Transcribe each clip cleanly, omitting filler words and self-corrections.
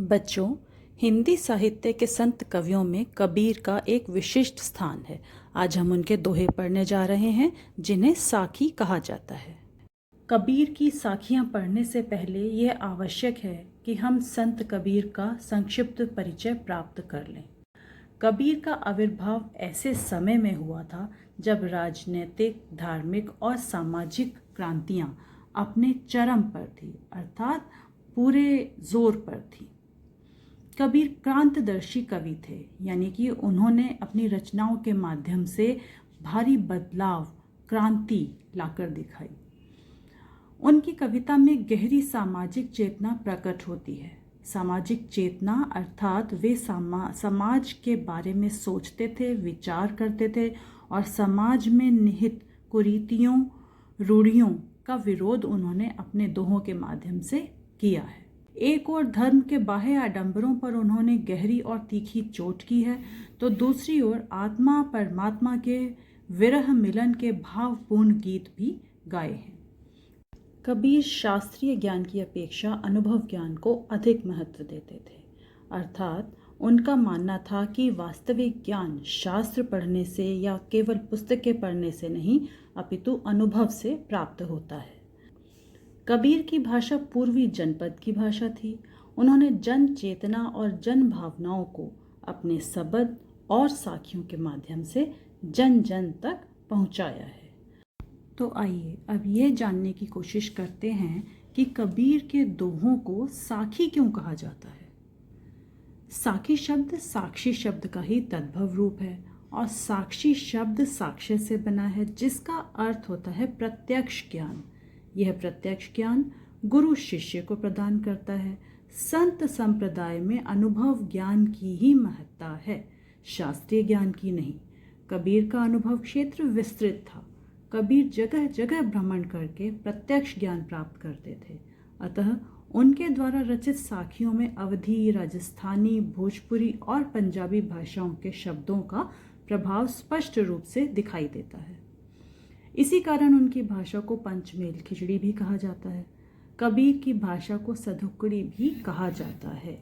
बच्चों, हिंदी साहित्य के संत कवियों में कबीर का एक विशिष्ट स्थान है। आज हम उनके दोहे पढ़ने जा रहे हैं जिन्हें साखी कहा जाता है। कबीर की साखियां पढ़ने से पहले यह आवश्यक है कि हम संत कबीर का संक्षिप्त परिचय प्राप्त कर लें। कबीर का आविर्भाव ऐसे समय में हुआ था जब राजनीतिक, धार्मिक और सामाजिक क्रांतियां अपने चरम पर थी, अर्थात पूरे जोर पर थी। कबीर क्रांतदर्शी कवि थे, यानी कि उन्होंने अपनी रचनाओं के माध्यम से भारी बदलाव, क्रांति लाकर दिखाई। उनकी कविता में गहरी सामाजिक चेतना प्रकट होती है। सामाजिक चेतना अर्थात वे समाज के बारे में सोचते थे, विचार करते थे और समाज में निहित कुरीतियों, रूढ़ियों का विरोध उन्होंने अपने दोहों के माध्यम से किया है। एक और धर्म के बाह्य आडंबरों पर उन्होंने गहरी और तीखी चोट की है, तो दूसरी ओर आत्मा परमात्मा के विरह मिलन के भावपूर्ण गीत भी गाए हैं। कबीर शास्त्रीय ज्ञान की अपेक्षा अनुभव ज्ञान को अधिक महत्व देते थे, अर्थात उनका मानना था कि वास्तविक ज्ञान शास्त्र पढ़ने से या केवल पुस्तकें पढ़ने से नहीं, अपितु अनुभव से प्राप्त होता है। कबीर की भाषा पूर्वी जनपद की भाषा थी। उन्होंने जन चेतना और जन भावनाओं को अपने शब्द और साखियों के माध्यम से जन जन तक पहुंचाया है। तो आइए अब ये जानने की कोशिश करते हैं कि कबीर के दोहों को साखी क्यों कहा जाता है। साखी शब्द साक्षी शब्द का ही तद्भव रूप है और साक्षी शब्द साक्ष्य से बना है, जिसका अर्थ होता है प्रत्यक्ष ज्ञान। यह प्रत्यक्ष ज्ञान गुरु शिष्य को प्रदान करता है। संत संप्रदाय में अनुभव ज्ञान की ही महत्ता है, शास्त्रीय ज्ञान की नहीं। कबीर का अनुभव क्षेत्र विस्तृत था। कबीर जगह जगह भ्रमण करके प्रत्यक्ष ज्ञान प्राप्त करते थे, अतः उनके द्वारा रचित साखियों में अवधी, राजस्थानी, भोजपुरी और पंजाबी भाषाओं के शब्दों का प्रभाव स्पष्ट रूप से दिखाई देता है। इसी कारण उनकी भाषा को पंचमेल खिचड़ी भी कहा जाता है। कबीर की भाषा को सधुकड़ी भी कहा जाता है।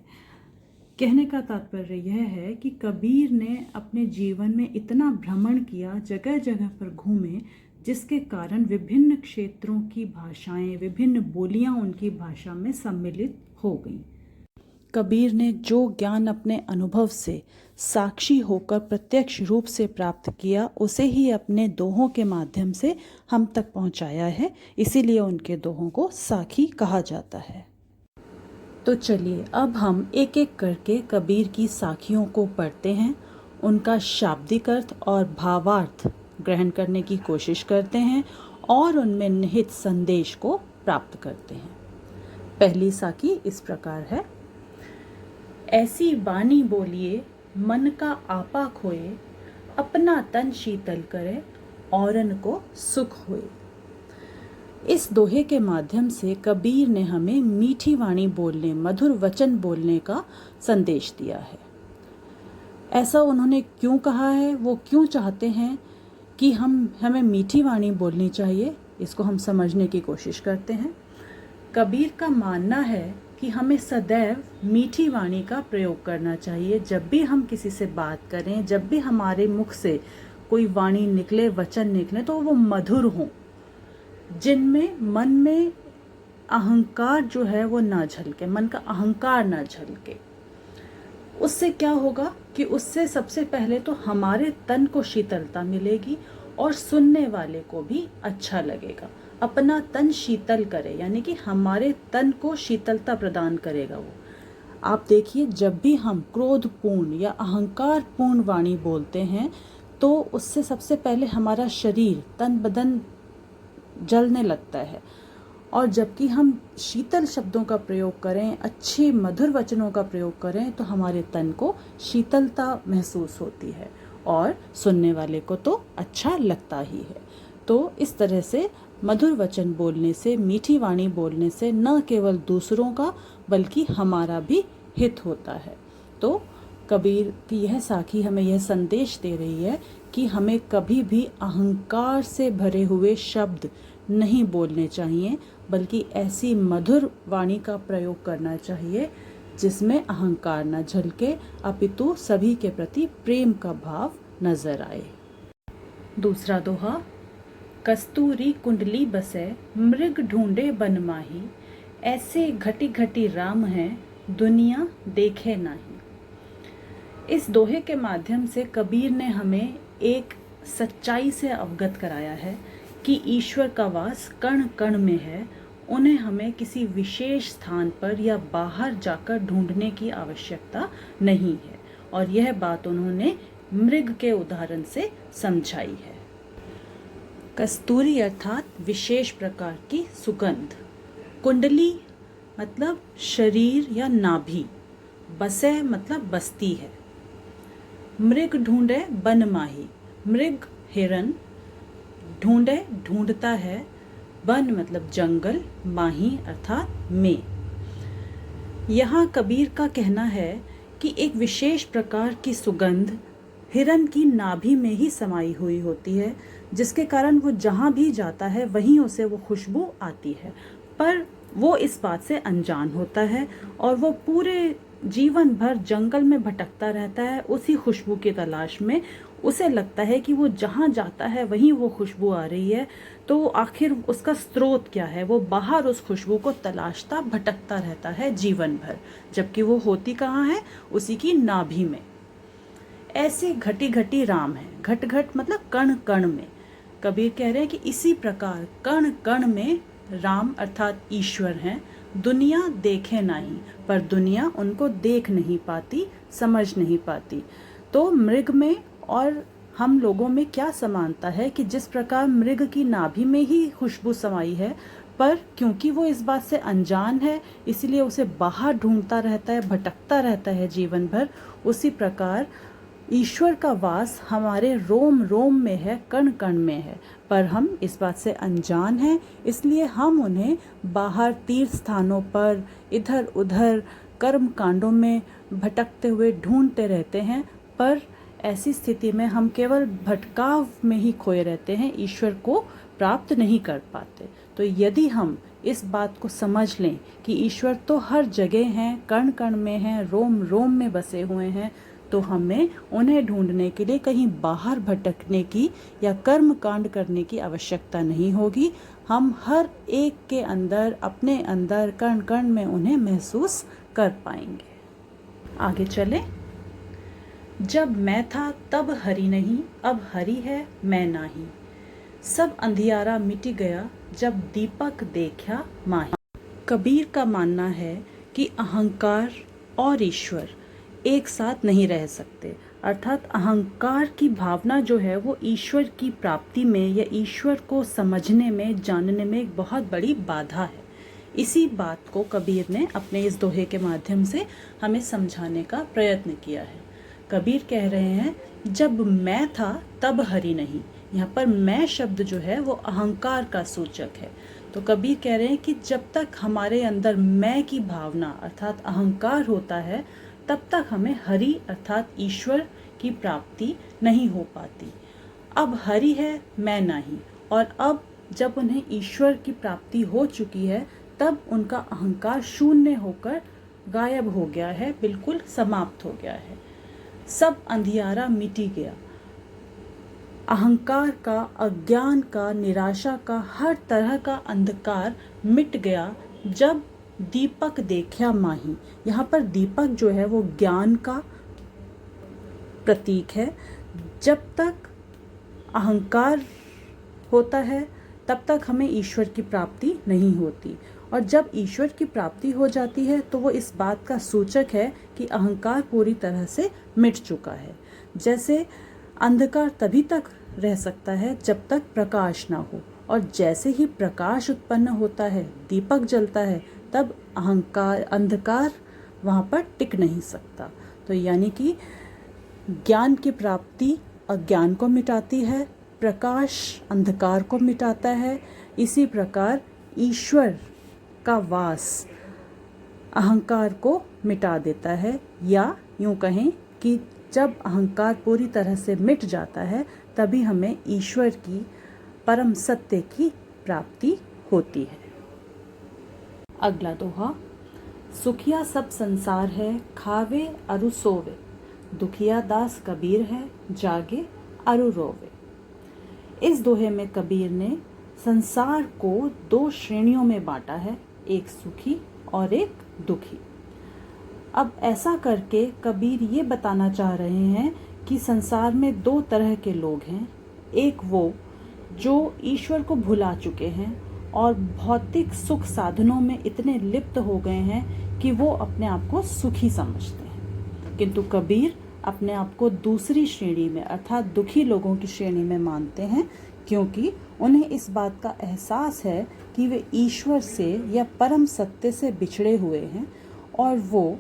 कहने का तात्पर्य यह है कि कबीर ने अपने जीवन में इतना भ्रमण किया, जगह जगह पर घूमे, जिसके कारण विभिन्न क्षेत्रों की भाषाएं, विभिन्न बोलियां उनकी भाषा में सम्मिलित हो गईं। कबीर ने जो ज्ञान अपने अनुभव से साक्षी होकर प्रत्यक्ष रूप से प्राप्त किया, उसे ही अपने दोहों के माध्यम से हम तक पहुंचाया है। इसीलिए उनके दोहों को साखी कहा जाता है। तो चलिए अब हम एक एक करके कबीर की साखियों को पढ़ते हैं, उनका शाब्दिक अर्थ और भावार्थ ग्रहण करने की कोशिश करते हैं और उनमें निहित संदेश को प्राप्त करते हैं। पहली साखी इस प्रकार है। ऐसी बानी बोलिए मन का आपा खोए, अपना तन शीतल करे औरन को सुख होए। इस दोहे के माध्यम से कबीर ने हमें मीठी वाणी बोलने, मधुर वचन बोलने का संदेश दिया है। ऐसा उन्होंने क्यों कहा है, वो क्यों चाहते हैं कि हमें मीठी वाणी बोलनी चाहिए, इसको हम समझने की कोशिश करते हैं। कबीर का मानना है कि हमें सदैव मीठी वाणी का प्रयोग करना चाहिए। जब भी हम किसी से बात करें, जब भी हमारे मुख से कोई वाणी निकले, वचन निकले, तो वो मधुर हों, जिनमें मन में अहंकार जो है वो ना झलके, मन का अहंकार ना झलके। उससे क्या होगा कि उससे सबसे पहले तो हमारे तन को शीतलता मिलेगी और सुनने वाले को भी अच्छा लगेगा। अपना तन शीतल करे, यानी कि हमारे तन को शीतलता प्रदान करेगा वो। आप देखिए, जब भी हम क्रोधपूर्ण या अहंकारपूर्ण वाणी बोलते हैं तो उससे सबसे पहले हमारा शरीर, तन बदन जलने लगता है, और जबकि हम शीतल शब्दों का प्रयोग करें, अच्छे मधुर वचनों का प्रयोग करें, तो हमारे तन को शीतलता महसूस होती है और सुनने वाले को तो अच्छा लगता ही है। तो इस तरह से मधुर वचन बोलने से, मीठी वाणी बोलने से न केवल दूसरों का बल्कि हमारा भी हित होता है। तो कबीर की यह साखी हमें यह संदेश दे रही है कि हमें कभी भी अहंकार से भरे हुए शब्द नहीं बोलने चाहिए, बल्कि ऐसी मधुर वाणी का प्रयोग करना चाहिए जिसमें अहंकार न झलके अपितु सभी के प्रति प्रेम का भाव नजर आए। दूसरा दोहा। कस्तूरी कुंडली बसे मृग ढूंढे बन माही, ऐसे घटी घटी राम है दुनिया देखे नाही। इस दोहे के माध्यम से कबीर ने हमें एक सच्चाई से अवगत कराया है कि ईश्वर का वास कण कण में है। उन्हें हमें किसी विशेष स्थान पर या बाहर जाकर ढूंढने की आवश्यकता नहीं है, और यह बात उन्होंने मृग के उदाहरण से समझाई है। कस्तूरी अर्थात विशेष प्रकार की सुगंध, कुंडली मतलब शरीर या नाभि, बसे मतलब बसती है, मृग ढूंढे बन माही, मृग हिरन, ढूंढे ढूंढता है, बन मतलब जंगल, माही अर्थात में। यहाँ कबीर का कहना है कि एक विशेष प्रकार की सुगंध हिरन की नाभि में ही समाई हुई होती है, जिसके कारण वो जहाँ भी जाता है वहीं उसे वो खुशबू आती है, पर वो इस बात से अनजान होता है और वो पूरे जीवन भर जंगल में भटकता रहता है उसी खुशबू की तलाश में। उसे लगता है कि वो जहाँ जाता है वहीं वो खुशबू आ रही है, तो आखिर उसका स्रोत क्या है। वो बाहर उस खुशबू को तलाशता भटकता रहता है जीवन भर, जबकि वो होती कहाँ है, उसी की नाभि में। ऐसे घटी घटी राम है, घट घट मतलब कण कण में। कबीर कह रहे हैं कि इसी प्रकार कण कण में राम अर्थात ईश्वर हैं, दुनिया देखे नहीं, पर दुनिया उनको देख नहीं पाती, समझ नहीं पाती। तो मृग में और हम लोगों में क्या समानता है कि जिस प्रकार मृग की नाभि में ही खुशबू समाई है, पर क्योंकि वो इस बात से अनजान है इसलिए उसे बाहर ढूंढता रहता है, भटकता रहता है जीवन भर, उसी प्रकार ईश्वर का वास हमारे रोम रोम में है, कण कण में है, पर हम इस बात से अनजान हैं, इसलिए हम उन्हें बाहर तीर्थ स्थानों पर इधर उधर कर्म कांडों में भटकते हुए ढूंढते रहते हैं। पर ऐसी स्थिति में हम केवल भटकाव में ही खोए रहते हैं, ईश्वर को प्राप्त नहीं कर पाते। तो यदि हम इस बात को समझ लें कि ईश्वर तो हर जगह हैं, कण कण में हैं, रोम रोम में बसे हुए हैं, तो हमें उन्हें ढूंढने के लिए कहीं बाहर भटकने की या कर्म कांड करने की आवश्यकता नहीं होगी। हम हर एक के अंदर, अपने अंदर कण कण में उन्हें महसूस कर पाएंगे। आगे चलें। जब मैं था तब हरि नहीं, अब हरि है मैं नाही, सब अंधियारा मिट गया जब दीपक देखा माही। कबीर का मानना है कि अहंकार और ईश्वर एक साथ नहीं रह सकते, अर्थात अहंकार की भावना जो है वो ईश्वर की प्राप्ति में या ईश्वर को समझने में, जानने में एक बहुत बड़ी बाधा है। इसी बात को कबीर ने अपने इस दोहे के माध्यम से हमें समझाने का प्रयत्न किया है। कबीर कह रहे हैं जब मैं था तब हरि नहीं। यहाँ पर मैं शब्द जो है वो अहंकार का सूचक है। तो कबीर कह रहे हैं कि जब तक हमारे अंदर मैं की भावना अर्थात अहंकार होता है, तब तक हमें हरि अर्थात ईश्वर की प्राप्ति नहीं हो पाती। अब हरि है मैं नहीं, और अब जब उन्हें ईश्वर की प्राप्ति हो चुकी है तब उनका अहंकार शून्य होकर गायब हो गया है, बिल्कुल समाप्त हो गया है। सब अंधियारा मिटी गया। अहंकार का, अज्ञान का, निराशा का, हर तरह का अंधकार मिट गया जब दीपक देखा माही। यहाँ पर दीपक जो है वो ज्ञान का प्रतीक है। जब तक अहंकार होता है तब तक हमें ईश्वर की प्राप्ति नहीं होती, और जब ईश्वर की प्राप्ति हो जाती है तो वो इस बात का सूचक है कि अहंकार पूरी तरह से मिट चुका है। जैसे अंधकार तभी तक रह सकता है जब तक प्रकाश ना हो, और जैसे ही प्रकाश उत्पन्न होता है, दीपक जलता है, तब अंधकार वहाँ पर टिक नहीं सकता। तो यानी कि ज्ञान की प्राप्ति अज्ञान को मिटाती है, प्रकाश अंधकार को मिटाता है। इसी प्रकार ईश्वर का वास अहंकार को मिटा देता है, या यूँ कहें कि जब अहंकार पूरी तरह से मिट जाता है तभी हमें ईश्वर की परम सत्य की प्राप्ति होती है। अगला दोहा। सुखिया सब संसार है, खावे अरु सोवे, दुखिया दास कबीर है, जागे अरु रोवे। इस दोहे में कबीर ने संसार को दो श्रेणियों में बांटा है, एक सुखी और एक दुखी। अब ऐसा करके कबीर ये बताना चाह रहे हैं कि संसार में दो तरह के लोग हैं। एक वो जो ईश्वर को भुला चुके हैं और भौतिक सुख साधनों में इतने लिप्त हो गए हैं कि वो अपने आप को सुखी समझते हैं, किंतु कबीर अपने आप को दूसरी श्रेणी में अर्थात दुखी लोगों की श्रेणी में मानते हैं, क्योंकि उन्हें इस बात का एहसास है कि वे ईश्वर से या परम सत्य से बिछड़े हुए हैं और वो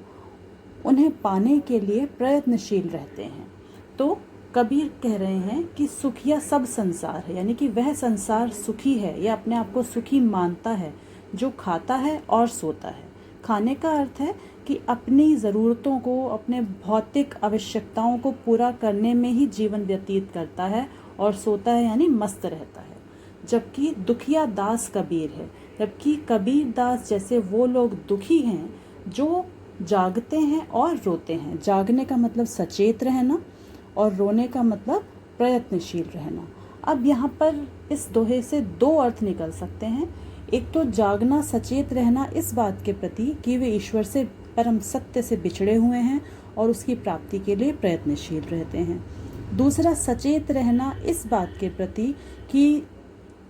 उन्हें पाने के लिए प्रयत्नशील रहते हैं। तो कबीर कह रहे हैं कि सुखिया सब संसार है, यानी कि वह संसार सुखी है या अपने आप को सुखी मानता है जो खाता है और सोता है। खाने का अर्थ है कि अपनी ज़रूरतों को, अपने भौतिक आवश्यकताओं को पूरा करने में ही जीवन व्यतीत करता है, और सोता है यानी मस्त रहता है। जबकि दुखिया दास कबीर है, जबकि कबीर दास जैसे वो लोग दुखी हैं जो जागते हैं और रोते हैं। जागने का मतलब सचेत रहना और रोने का मतलब प्रयत्नशील रहना। अब यहाँ पर इस दोहे से दो अर्थ निकल सकते हैं। एक तो जागना, सचेत रहना इस बात के प्रति कि वे ईश्वर से, परम सत्य से बिछड़े हुए हैं और उसकी प्राप्ति के लिए प्रयत्नशील रहते हैं। दूसरा, सचेत रहना इस बात के प्रति कि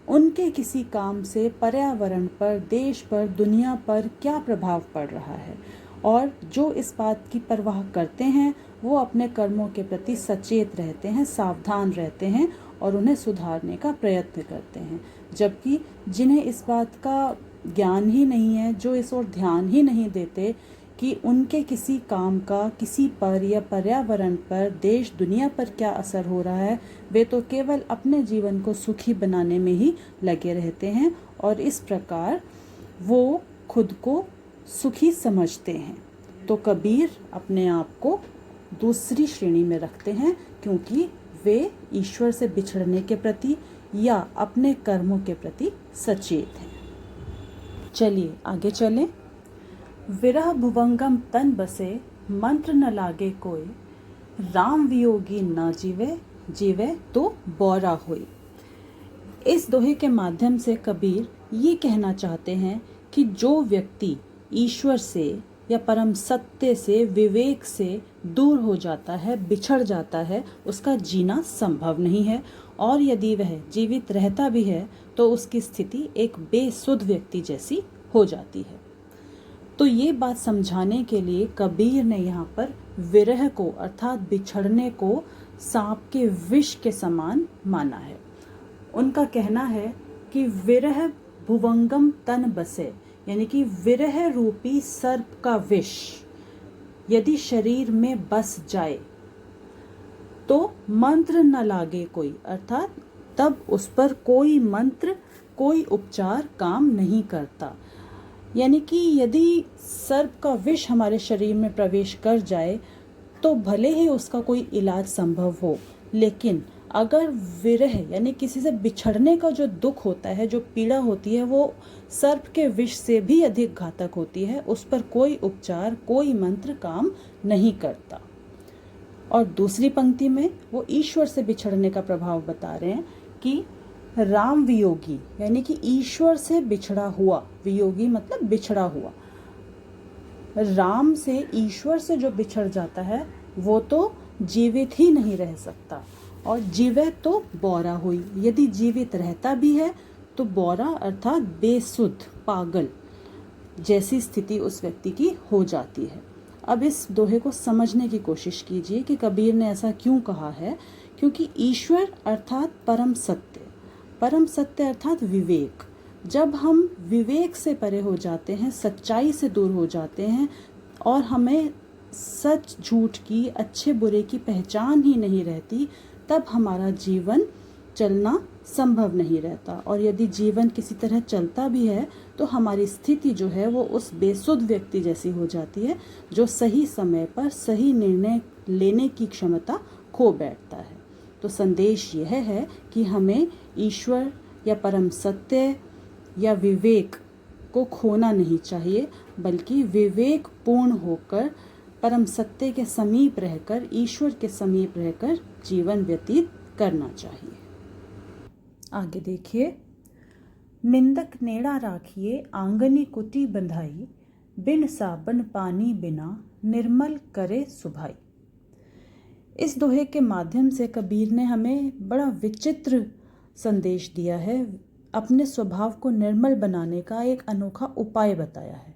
उनके किसी काम से पर्यावरण पर, देश पर, दुनिया पर क्या प्रभाव पड़ रहा है, और जो इस बात की परवाह करते हैं वो अपने कर्मों के प्रति सचेत रहते हैं, सावधान रहते हैं और उन्हें सुधारने का प्रयत्न करते हैं। जबकि जिन्हें इस बात का ज्ञान ही नहीं है, जो इस ओर ध्यान ही नहीं देते कि उनके किसी काम का किसी पर या पर्यावरण पर, देश दुनिया पर क्या असर हो रहा है, वे तो केवल अपने जीवन को सुखी बनाने में ही लगे रहते हैं और इस प्रकार वो खुद को सुखी समझते हैं। तो कबीर अपने आप को दूसरी श्रेणी में रखते हैं, क्योंकि वे ईश्वर से बिछड़ने के प्रति या अपने कर्मों के प्रति सचेत हैं। चलिए आगे चलें। विरह भुवंगम तन बसे, मंत्र न लागे कोई, राम वियोगी न जीवे, जीवे तो बौरा होई। इस दोहे के माध्यम से कबीर ये कहना चाहते हैं कि जो व्यक्ति ईश्वर से या परम सत्य से, विवेक से दूर हो जाता है, बिछड़ जाता है, उसका जीना संभव नहीं है, और यदि वह जीवित रहता भी है तो उसकी स्थिति एक बेसुध व्यक्ति जैसी हो जाती है। तो ये बात समझाने के लिए कबीर ने यहाँ पर विरह को अर्थात बिछड़ने को सांप के विष के समान माना है। उनका कहना है कि विरह भुवंगम तन बसे, यानी कि विरह रूपी सर्प का विष यदि शरीर में बस जाए तो मंत्र न लागे कोई, अर्थात तब उस पर कोई मंत्र, कोई उपचार काम नहीं करता। यानी कि यदि सर्प का विष हमारे शरीर में प्रवेश कर जाए तो भले ही उसका कोई इलाज संभव हो, लेकिन अगर विरह यानी किसी से बिछड़ने का जो दुख होता है, जो पीड़ा होती है, वो सर्प के विष से भी अधिक घातक होती है। उस पर कोई उपचार, कोई मंत्र काम नहीं करता। और दूसरी पंक्ति में वो ईश्वर से बिछड़ने का प्रभाव बता रहे हैं कि राम वियोगी, यानी कि ईश्वर से बिछड़ा हुआ, वियोगी मतलब बिछड़ा हुआ, राम से, ईश्वर से जो बिछड़ जाता है वो तो जीवित ही नहीं रह सकता, और जीवे तो बौरा हुई, यदि जीवित रहता भी है तो बौरा अर्थात बेसुध, पागल जैसी स्थिति उस व्यक्ति की हो जाती है। अब इस दोहे को समझने की कोशिश कीजिए कि कबीर ने ऐसा क्यों कहा है। क्योंकि ईश्वर अर्थात परम सत्य, परम सत्य अर्थात विवेक, जब हम विवेक से परे हो जाते हैं, सच्चाई से दूर हो जाते हैं और हमें सच झूठ की, अच्छे बुरे की पहचान ही नहीं रहती, तब हमारा जीवन चलना संभव नहीं रहता। और यदि जीवन किसी तरह चलता भी है तो हमारी स्थिति जो है वो उस बेसुध व्यक्ति जैसी हो जाती है जो सही समय पर सही निर्णय लेने की क्षमता खो बैठता है। तो संदेश यह है कि हमें ईश्वर या परम सत्य या विवेक को खोना नहीं चाहिए, बल्कि विवेक पूर्ण होकर परम सत्य के समीप रहकर, ईश्वर के समीप रहकर जीवन व्यतीत करना चाहिए। आगे देखिए, निंदक नेड़ा राखिए आंगनी कुटी बंधाई, बिन साबन पानी बिना निर्मल करे सुभाई। इस दोहे के माध्यम से कबीर ने हमें बड़ा विचित्र संदेश दिया है। अपने स्वभाव को निर्मल बनाने का एक अनोखा उपाय बताया है।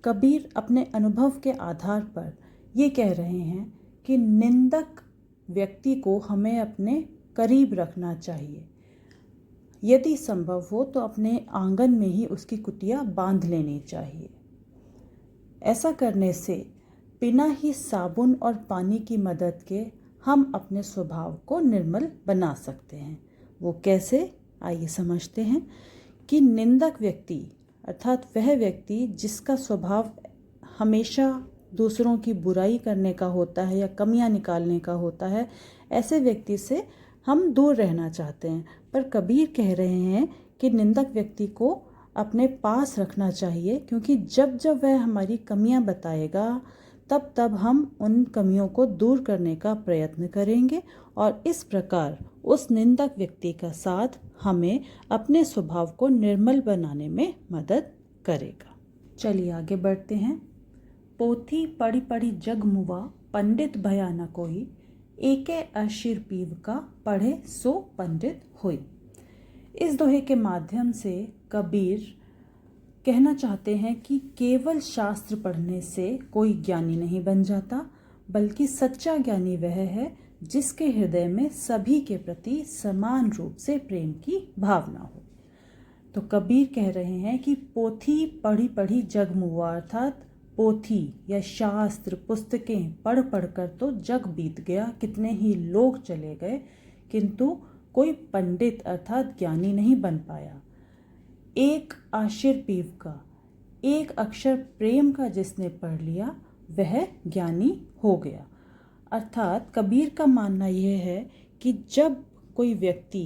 कबीर अपने अनुभव के आधार पर ये कह रहे हैं कि निंदक व्यक्ति को हमें अपने करीब रखना चाहिए। यदि संभव हो तो अपने आंगन में ही उसकी कुटिया बांध लेनी चाहिए। ऐसा करने से बिना ही साबुन और पानी की मदद के हम अपने स्वभाव को निर्मल बना सकते हैं। वो कैसे, आइए समझते हैं कि निंदक व्यक्ति अर्थात वह व्यक्ति जिसका स्वभाव हमेशा दूसरों की बुराई करने का होता है या कमियां निकालने का होता है, ऐसे व्यक्ति से हम दूर रहना चाहते हैं। पर कबीर कह रहे हैं कि निंदक व्यक्ति को अपने पास रखना चाहिए, क्योंकि जब जब वह हमारी कमियां बताएगा तब तब हम उन कमियों को दूर करने का प्रयत्न करेंगे और इस प्रकार उस निंदक व्यक्ति का साथ हमें अपने स्वभाव को निर्मल बनाने में मदद करेगा। चलिए आगे बढ़ते हैं। पोथी पढ़ी पढ़ी जग मुआ, पंडित भया न कोई, एके अशिर पीव का पढ़े सो पंडित होई। इस दोहे के माध्यम से कबीर कहना चाहते हैं कि केवल शास्त्र पढ़ने से कोई ज्ञानी नहीं बन जाता, बल्कि सच्चा ज्ञानी वह है जिसके हृदय में सभी के प्रति समान रूप से प्रेम की भावना हो। तो कबीर कह रहे हैं कि पोथी पढ़ी पढ़ी जग मुआ, अर्थात पोथी या शास्त्र पुस्तकें पढ़ पढ़ कर तो जग बीत गया, कितने ही लोग चले गए, किंतु कोई पंडित अर्थात ज्ञानी नहीं बन पाया। एक आशिर पीव का, एक अक्षर प्रेम का जिसने पढ़ लिया वह ज्ञानी हो गया। अर्थात कबीर का मानना यह है कि जब कोई व्यक्ति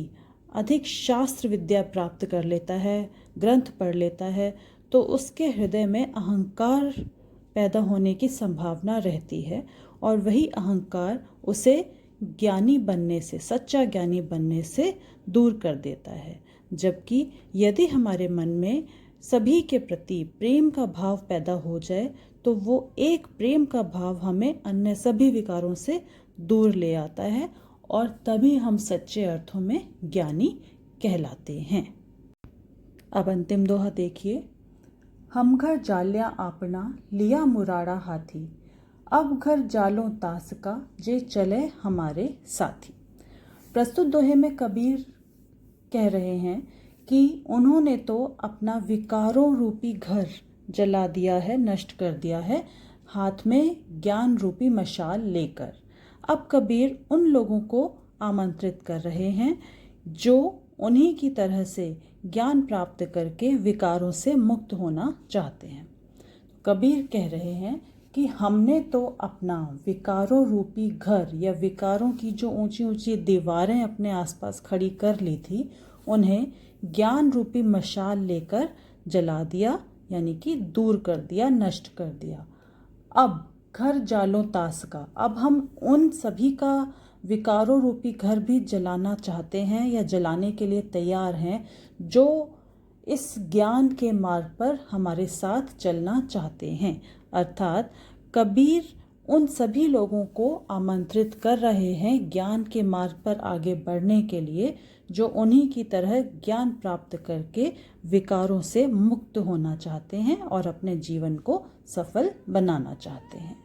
अधिक शास्त्र विद्या प्राप्त कर लेता है, ग्रंथ पढ़ लेता है, तो उसके हृदय में अहंकार पैदा होने की संभावना रहती है और वही अहंकार उसे ज्ञानी बनने से, सच्चा ज्ञानी बनने से दूर कर देता है। जबकि यदि हमारे मन में सभी के प्रति प्रेम का भाव पैदा हो जाए तो वो एक प्रेम का भाव हमें अन्य सभी विकारों से दूर ले आता है और तभी हम सच्चे अर्थों में ज्ञानी कहलाते हैं। अब अंतिम दोहा देखिए। हम घर जाल्या आपना, लिया मुराड़ा हाथी, अब घर जालों तास का, जे चले हमारे साथी। प्रस्तुत दोहे में कबीर कह रहे हैं कि उन्होंने तो अपना विकारों रूपी घर जला दिया है, नष्ट कर दिया है, हाथ में ज्ञान रूपी मशाल लेकर। अब कबीर उन लोगों को आमंत्रित कर रहे हैं जो उन्हीं की तरह से ज्ञान प्राप्त करके विकारों से मुक्त होना चाहते हैं। कबीर कह रहे हैं कि हमने तो अपना विकारों रूपी घर या विकारों की जो ऊंची ऊंची दीवारें अपने आसपास खड़ी कर ली थी, उन्हें ज्ञान रूपी मशाल लेकर जला दिया, यानी कि दूर कर दिया, नष्ट कर दिया। अब घर जालों तास का, अब हम उन सभी का विकारों रूपी घर भी जलाना चाहते हैं या जलाने के लिए तैयार हैं जो इस ज्ञान के मार्ग पर हमारे साथ चलना चाहते हैं। अर्थात कबीर उन सभी लोगों को आमंत्रित कर रहे हैं ज्ञान के मार्ग पर आगे बढ़ने के लिए, जो उन्हीं की तरह ज्ञान प्राप्त करके विकारों से मुक्त होना चाहते हैं और अपने जीवन को सफल बनाना चाहते हैं।